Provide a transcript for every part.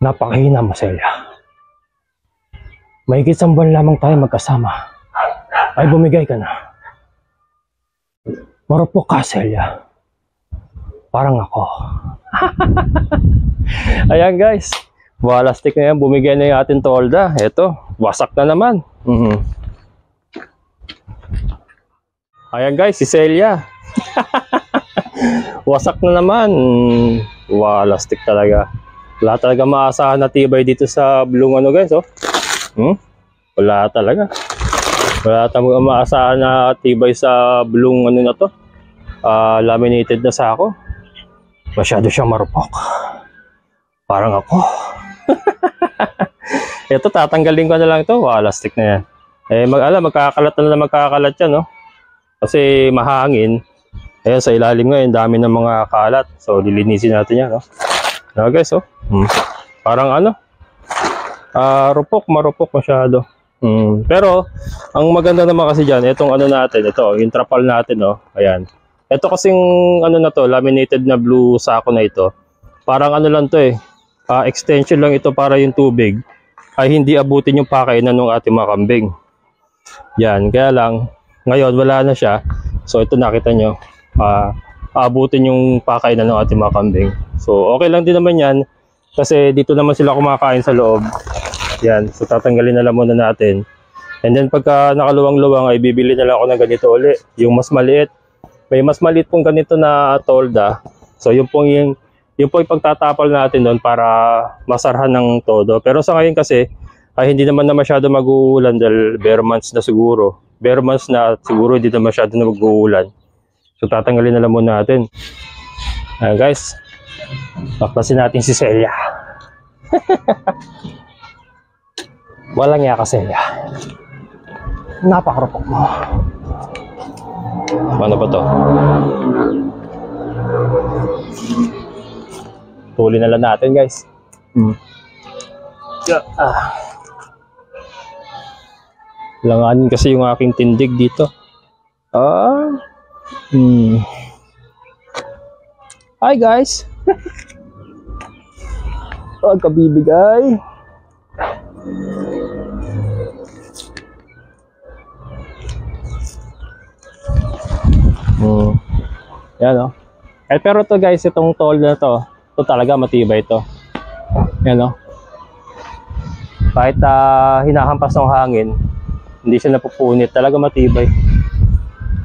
Napakahina mo, Celia. Mahigit 1 buwan lamang tayo magkasama. Ay bumigay ka na. Marupok ka, Celia. Parang ako. Ayan guys. Balastik na yan. Bumigay na yung ating tolda. Eto. Wasak na naman. Ayan guys. Si Celia. Wasak na naman. Walastik talaga. Wala talaga maasahan na tibay dito sa blue ano guys. Oh. Wala talaga. Wala talaga maasahan na tibay sa blue ano na to. Laminated na sako. Masyado siyang marupok. Parang ako. Ito tatanggalin ko na lang ito. Walastik na yan. Magkakalat na magkakalat yan, no? Kasi mahangin. Ayan, sa ilalim ngayon, dami ng mga kalat. So, lilinisin natin yan, no? No, guys, oh. Parang ano? Marupok masyado. Pero, ang maganda naman kasi dyan, itong ano natin, ito, yung trapal natin, no? Ayan. Ito kasing ano na to, laminated na blue sako na ito. Parang ano lang to eh. Extension lang ito para yung tubig ay hindi abutin yung pakainan ng ating mga kambing. Yan, kaya lang ngayon wala na siya. So ito nakita nyo, abutin yung pakainan ng ating mga kambing. So okay lang din naman yan kasi dito naman sila kumakain sa loob. Yan, so tatanggalin na lang muna natin. And then pagka nakaluwang-luwang ay bibili na lang ako ng ganito uli, yung mas maliit. May mas maliit pong ganito na tolda. So yung pong yung pagtatapal natin doon para masarhan ng todo. Pero sa ngayon kasi ay hindi naman na masyado mag-uulan dahil bare months na siguro. Bare months na siguro hindi na masyado na mag-uulan. So tatanggalin na lang muna natin. Ayan guys. Baklasin natin si Celia. Walang iya ka, Celia. Napakarupok mo. Ano ba to? Tuli na lang natin guys. Langanin kasi yung aking tindig dito. Hi guys. Huwag ka bibigay. Yan o. Pero to guys, itong tol na to, ito talaga matibay to. Yan o. Kahit hinahampas ng hangin, hindi siya napupunit. Talaga matibay.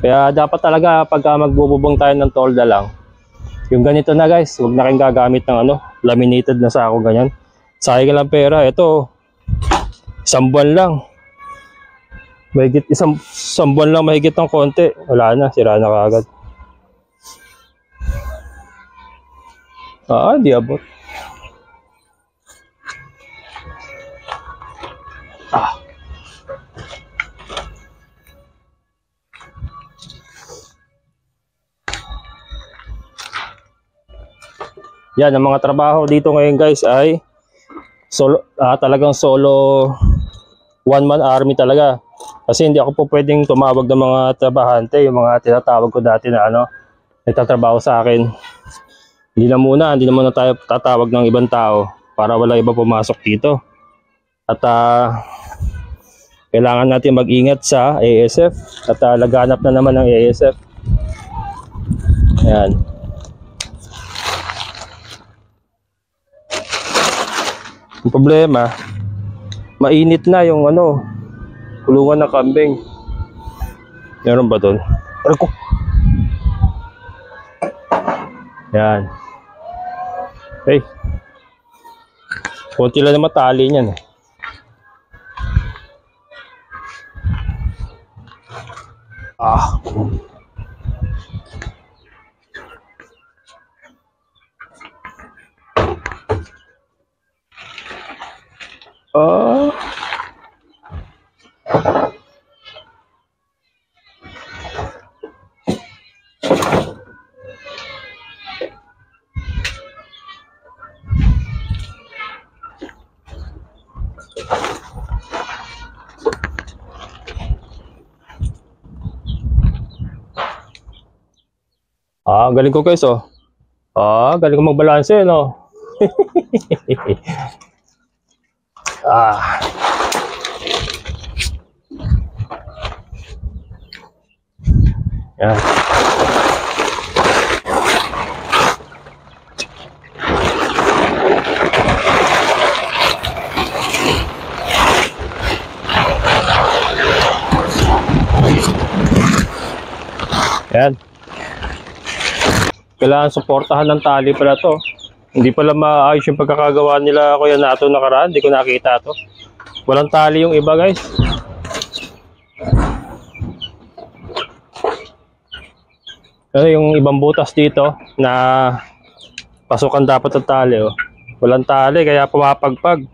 Kaya dapat talaga pagka magbububong tayo ng tolda lang, yung ganito na guys, huwag na kayong gagamit ng ano, laminated na sako ganyan. Sayang lang pera. Ito, 1 buwan lang. Mahigit isang buwan lang, mahigit ng konti. Wala na, sira na kaagad. Di abot. Yan, ang mga trabaho dito ngayon guys ay talagang solo one-man army talaga. Kasi hindi ako po pwedeng tumawag ng mga trabahante, yung mga tinatawag ko dati na ano, nagtatrabaho sa akin. Hindi na muna tayo tatawag ng ibang tao para wala iba pumasok dito. At kailangan natin mag-ingat sa ASF at laganap na naman ng ASF. Ayan. Ang problema, mainit na yung ano, kulungan ng kambing. Meron ba doon? Arko. Yan. Okay. Kunti lang na matali niyan eh. Galing ko guys oh. Galing ko magbalanse no. Ah. Yan. Yan. Kailangan suportahan ng tali pala to. Hindi pala maayos yung pagkakagawa nila Kuya Nato nakaraan. Hindi ko nakita to. Walang tali yung iba, guys. Ano yung ibang butas dito na pasukan dapat ng tali, oh. Walang tali kaya pumapagpag.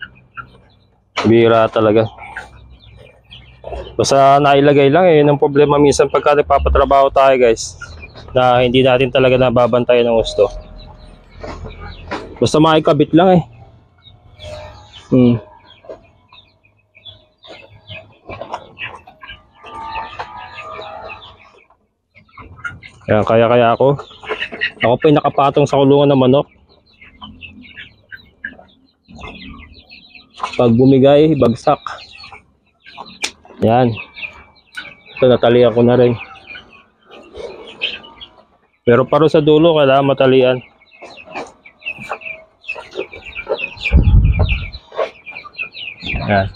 Bira talaga. Basta nailagay lang eh. Yun ang problema minsan pagka nagpapatrabaho tayo, guys, na hindi natin talaga nababantayan ng gusto. Basta makikabit lang eh. Yan, kaya ako. Ako pa yung nakapatong sa kulungan ng manok. Pag bumigay, bagsak. Yan. Ito, natalian ko na rin. Pero paro sa dulo, kailangan matalian. Yan.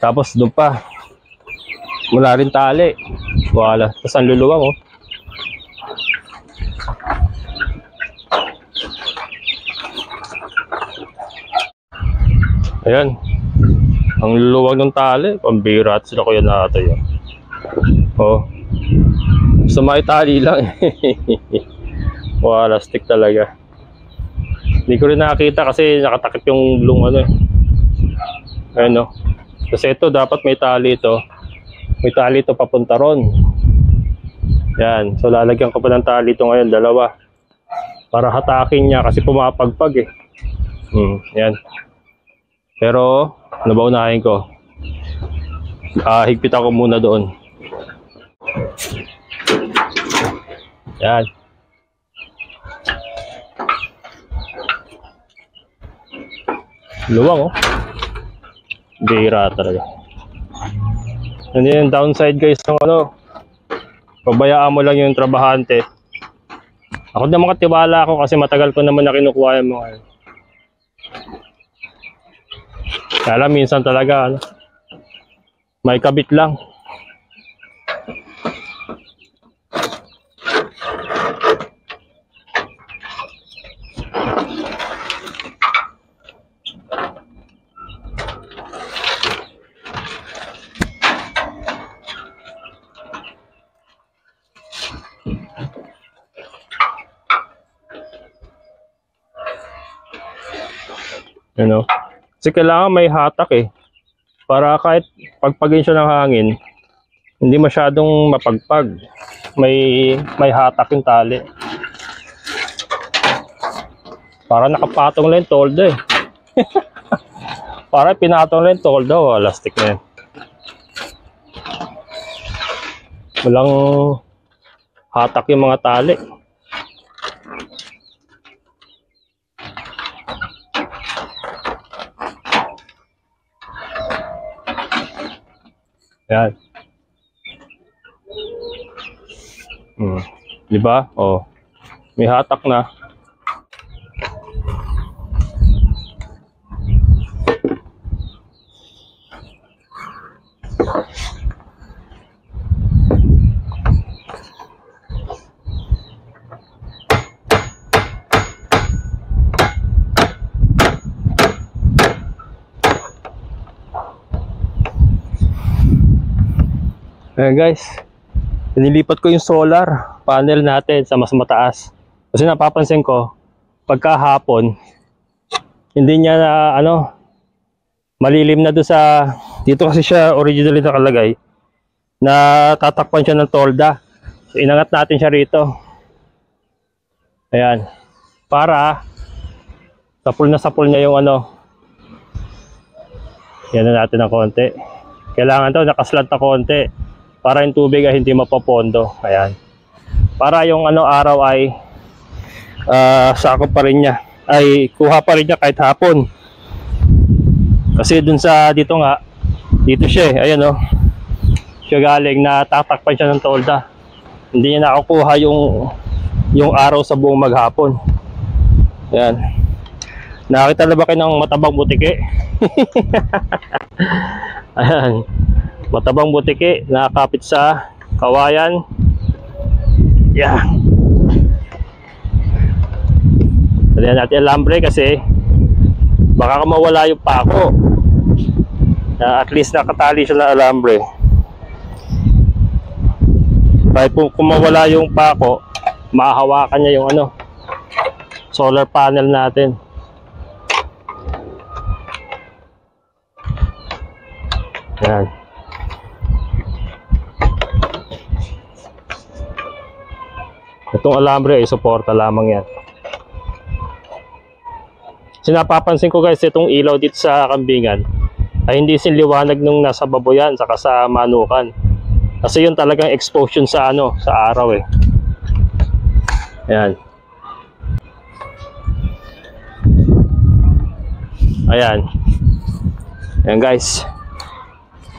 Tapos doon pa. Wala rin tali. Wala. Tapos ang luluwang, oh. Ayan. Ang luluwag ng tali. Pambira at sila Kuya Nato yun. Oh. Basta may tali lang. Wala, stick talaga. Hindi ko rin nakakita kasi nakatakip yung gulong ano eh. Ayan, oh. Kasi ito dapat may tali ito. May tali ito papunta ron. Yan. So lalagyan ko pa ng tali ito ngayon, dalawa. Para hatakin niya kasi pumapagpag eh. Yan. Pero, ano ba unahin ko? Higpit ako muna doon. Yan. Luwang, oh. Bira talaga. Yan yung downside, guys, ng ano. Pabayaan mo lang yung trabahante. Ako na makatiwala ako kasi matagal ko naman na kinukuha yung mga kaya minsan talaga ano, may kabit lang. You know? Kasi kailangan may hatak eh. Para kahit pagpagin siya ng hangin, hindi masyadong mapagpag. May hatak yung tali. Para nakapatong lang yung tolda eh. Para pinatong lang yung tolda. Oh, elastic na yan. Walang hatak yung mga tali. Yan. Di ba? Oh. May hatak na. Ayan guys, nilipat ko yung solar panel natin sa mas mataas. Kasi napapansin ko, pagka hapon, hindi niya na malilim na doon sa, dito kasi siya originally nakalagay, na tatakpan siya ng tolda. So inangat natin siya rito. Ayan, para sapul niya yung yan na natin ng konti. Kailangan daw nakaslant na konti para yung tubig ay hindi mapapondo. Ayan. Para yung araw ay sakop pa rin niya ay kuha pa rin niya kahit hapon. Kasi dun sa dito nga, dito siya ayan oh. Siya galing na tatakpan siya ng tolda. Hindi niya nakukuha yung araw sa buong maghapon. Ayan. Nakita na ba kayo ng matabang butiki? Ayan. Matabang butiki, nakakapit sa kawayan. Yeah. Talihan natin ang lambre kasi baka mawala yung pako. At least nakatali siya na alambre. Kahit kung mawala yung pako, mahahawakan niya yung ano, solar panel natin. Yan. Itong alambre ay suporta lamang yan. Sinapapansin ko guys, itong ilaw dito sa kambingan ay hindi sinliwanag nung nasa baboyan saka sa manukan. Kasi yun talagang exposure sa ano, sa araw eh. Ayan. Ayan. Ayan guys.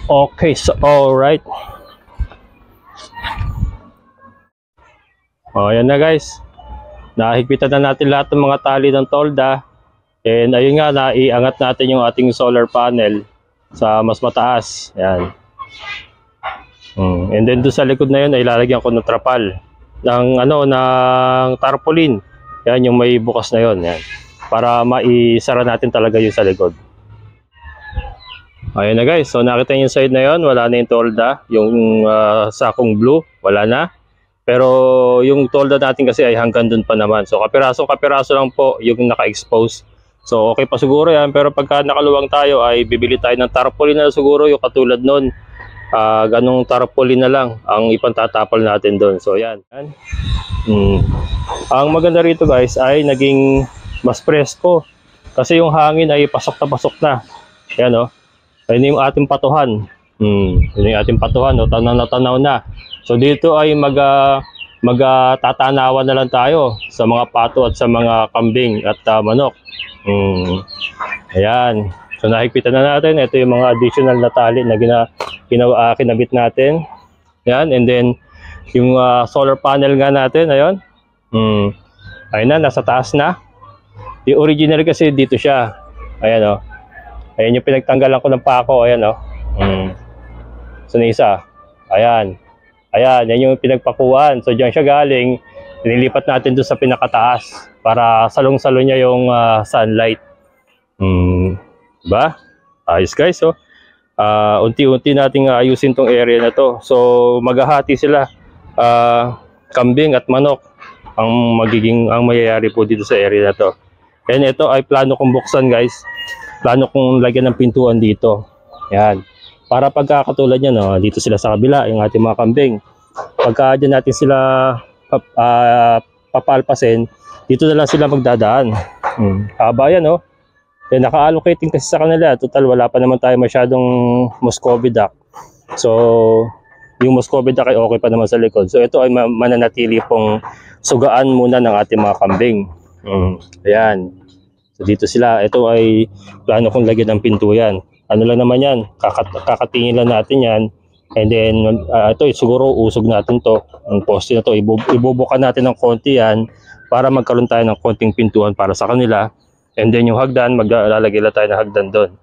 Okay, so alright. O, ayan na guys. Nahigpitan na natin lahat ng mga tali ng tolda. And ayun nga, naiangat natin yung ating solar panel sa mas mataas. Ayan. And then doon sa likod na yun ay lalagyan ko ng trapal ng ano, ng tarpaulin. Yan yung may bukas na yun. Yan. Para maisara natin talaga yung sa likod. Ayun na guys, so nakita niyo yung side na yun, wala na yung tolda, yung sakong blue, wala na. Pero yung tolda natin kasi ay hanggang dun pa naman. So kapiraso lang po yung naka-expose. So okay pa siguro yan, pero pagka nakaluwang tayo ay bibili tayo ng tarpaulin na siguro yung katulad nun. Ganong tarpaulin na lang ang ipantatapal natin doon. So yan. Ang maganda rito guys ay naging mas presko. Kasi yung hangin ay pasok na pasok na. Yan o. Ayun yung ating patuhan. Yun yung ating patuhan. O, tanaw na. So dito ay magtatanawan na lang tayo sa mga pato at sa mga kambing at manok. Ayan. So nahigpitan na natin. Ito yung mga additional na tali na kinabit natin. Ayan. And then yung solar panel nga natin. Ayun. Ayun na. Nasa taas na. Yung original kasi dito siya. Ayan o. Ayan yung pinagtanggalan ko ng pako. Ayan o. So na isa. Ayan. Ayan. Yan yung pinagpakuan. So dyan siya galing. Nilipat natin doon sa pinakataas. Para salong-salong niya yung sunlight. Diba? Ayos guys. So, unti-unti nating ayusin tong area na to. So maghahati sila. Kambing at manok. Ang mayayari po dito sa area na to. And ito ay plano kong buksan guys. Plano kong lagyan ng pintuan dito. Yan. Para pagkakatulad niya, no, dito sila sa kabila, yung ating mga kambing. Pagka dyan natin sila papalpasin, dito na lang sila magdadaan. Haba yan, no? Yan, naka-allocating kasi sa kanila. Total, wala pa naman tayo masyadong Muscovy duck. So, yung Muscovy duck ay okay pa naman sa likod. So, ito ay mananatili pong sugaan muna ng ating mga kambing. Ayan. So dito sila, ito ay plano kong lagyan ng pinto yan. Ano lang naman yan, kakatingin lang natin yan. And then, ito siguro usog natin to. Ang poste na to, ibubukan natin ng konti yan para magkaroon tayo ng konting pintuan para sa kanila. And then yung hagdan, maglalagay lang tayo ng hagdan doon.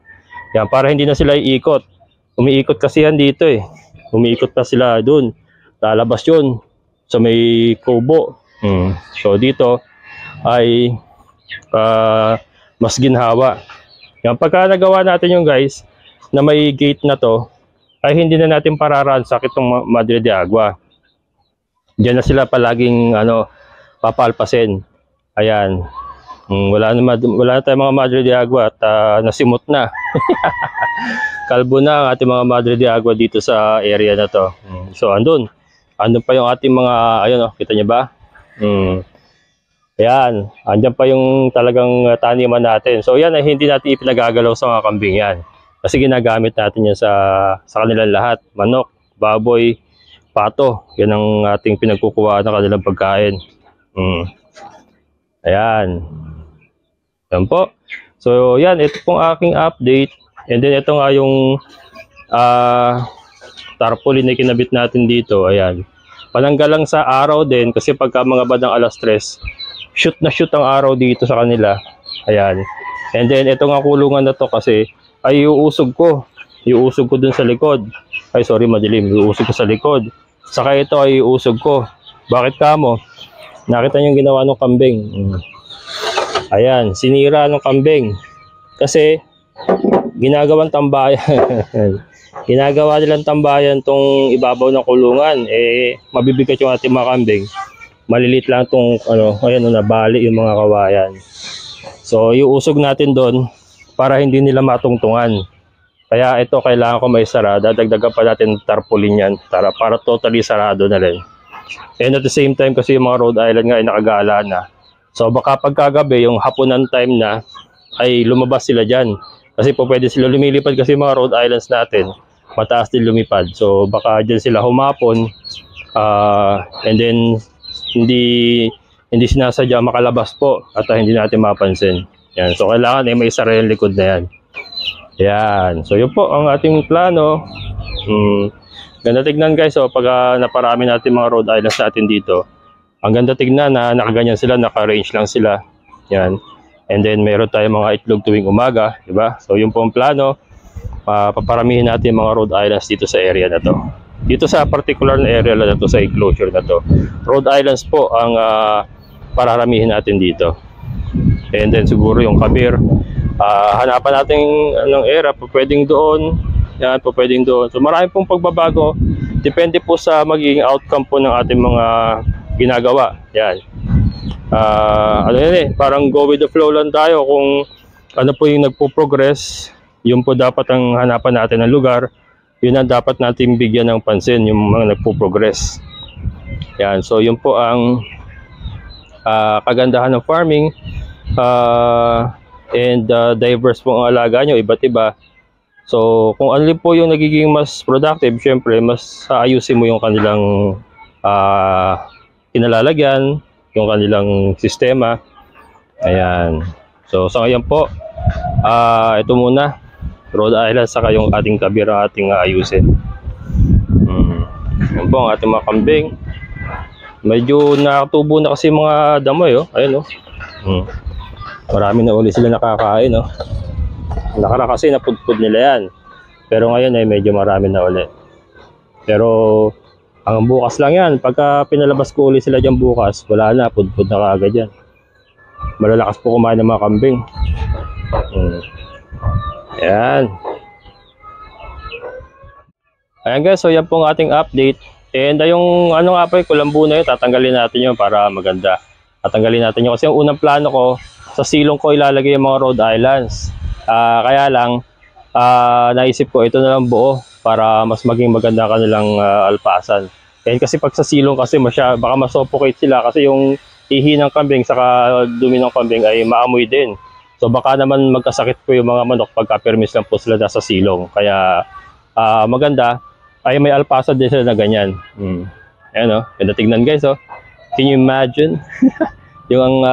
Yan, para hindi na sila iikot. Umiikot kasi yan dito eh. Umiikot pa sila doon. Lalabas yun sa may kubo. So dito ay mas ginhawa. Yan, pagka nagawa natin yung guys na may gate na to, ay hindi na natin pararansak itong Madre de Agua. Diyan na sila palaging papalpasin. Ayan. Wala na tayong mga Madre de Agua at nasimot na. Kalbo na ang ating mga Madre de Agua dito sa area na to. So andun pa yung ating mga, ayun kita niyo ba? Ayan, andyan pa yung talagang taniman natin. So yan ay hindi natin ipinagagalaw sa mga kambing yan. Kasi ginagamit natin yan sa kanilang lahat. Manok, baboy, pato. Yan ang ating pinagkukuha ng kanilang pagkain. Ayan. Yan po. So yan, ito pong aking update. And then ito nga yung tarpaulin na kinabit natin dito. Ayan. Pananggal lang sa araw din kasi pagka mga bandang alas 3, shoot na shoot ang araw dito sa kanila. Ayan. And then ito nga kulungan na to kasi ay iuusog ko. Iuusog ko dun sa likod. Ay sorry, madilim. Iuusog ko sa likod. Saka ito ay iuusog ko. Bakit kamo? Nakita niyo yung ginawa ng kambing. Ayan, sinira ng kambing. Kasi ginagawang tambayan. Ginagawa nilang tambayan tong ibabaw ng kulungan. Eh, mabibigat yung ating mga kambing. Malilit lang tong ayan, nabali yung mga kawayan. So, iuusog natin doon para hindi nila matungtungan. Kaya ito, kailangan ko may sara. Dadagdagan pa natin tarpaulin yan para totally sarado na rin. And at the same time, kasi yung mga Rhode Island nga ay nakagala na. So, baka pagkagabi, yung hapunan time na, ay lumabas sila dyan. Kasi po pwede sila lumilipad kasi mga Rhode Islands natin, mataas din lumipad. So, baka dyan sila humapon. And then, hindi sinasadya makalabas po at hindi natin mapansin. Yan. So, kailangan may sara yung likod na yan. Yan. So, yun po ang ating plano. Ganda tignan guys. So, pag naparami natin mga Rhode Islands natin dito, ang ganda tignan na nakaganyan sila, naka-range lang sila. Yan. And then, meron tayong mga itlog tuwing umaga. Diba? So, yun po ang plano. Paparamihin natin mga Rhode Islands dito sa area na to. Dito sa particular na area na to, sa enclosure na to. Rhode Islands po ang pararamihin natin dito. And then, siguro yung kabir. Hanapan natin ng area, pwedeng doon, yan, pwedeng doon. So marami pong pagbabago, depende po sa magiging outcome po ng ating mga ginagawa. Yan. Parang go with the flow lang tayo kung ano po yung nagpo-progress, yun po dapat ang hanapan natin ng lugar, yun ang dapat natin bigyan ng pansin, yung mga nagpo-progress. Yan, so yun po ang kagandahan ng farming. And diverse po ang alaga nyo, iba't iba. So, kung ano po yung nagiging mas productive, syempre, mas ayusin mo yung kanilang kinalalagyan, yung kanilang sistema. Ayan. So, sa ngayon po, ito muna, Rhode Island, saka yung ating kabir ang ating ayusin. Yan po ang ating mga kambing. Medyo nakatubo na kasi mga damoy, oh. Ayun, oh. Marami na uli sila nakakain, no? Nakaraan kasi napudpud nila yan. Pero ngayon ay medyo marami na uli. Pero hanggang bukas lang yan. Pagka pinalabas ko uli sila dyan bukas, wala na, pudpud na kaagad yan. Malalakas po kumain ng mga kambing. Ayan. Ayan guys, so yan po ang ating update. And yung nga pa, kulambu na yun, tatanggalin natin yun para maganda. Tatanggalin natin yun kasi yung unang plano ko, sa silong ko ilalagay yung mga Rhode Islands. Kaya lang, naisip ko ito na lang buo para mas maging maganda kanilang alpasan. Kasi pag sa silong kasi baka masuffocate sila kasi yung ihi ng kambing saka dumi ng kambing ay maamoy din. So baka naman magkasakit po yung mga manok pagka permis lang po sila nasa silong. Kaya maganda ay may alpasan din sila na ganyan. Ayan o, ganda tignan guys o. Can you imagine? Yung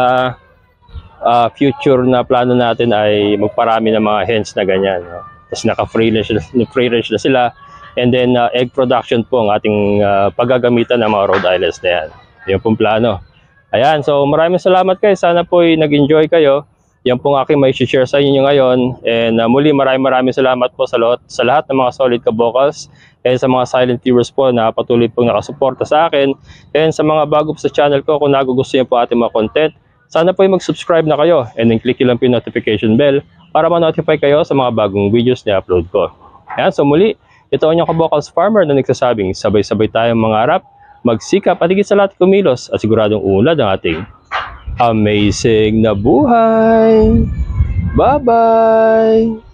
future na plano natin ay magparami ng mga hens na ganyan. No? Tapos naka-free range na sila. And then egg production po ang ating paggagamitan ng mga Rhode Islands na yan. Yung pong plano. Ayan, so maraming salamat guys. Sana po nag-enjoy kayo. Yan pong aking may share sa inyo ngayon. And muli maraming salamat po sa lahat ng mga solid kabokals. And sa mga silent viewers po na patuloy pong nakasuporta sa akin. And sa mga bago po sa channel ko, kung nagugustuhan po ating mga content, sana po mag-subscribe na kayo and then click lang po yung notification bell para ma-notify kayo sa mga bagong videos na upload ko. Ayan, so muli, ito ang inyong kabokals farmer na nagsasabing sabay-sabay tayong mangarap, magsikap at higit sa lahat kumilos at siguradong uunlad ang ating amazing na buhay. Bye-bye!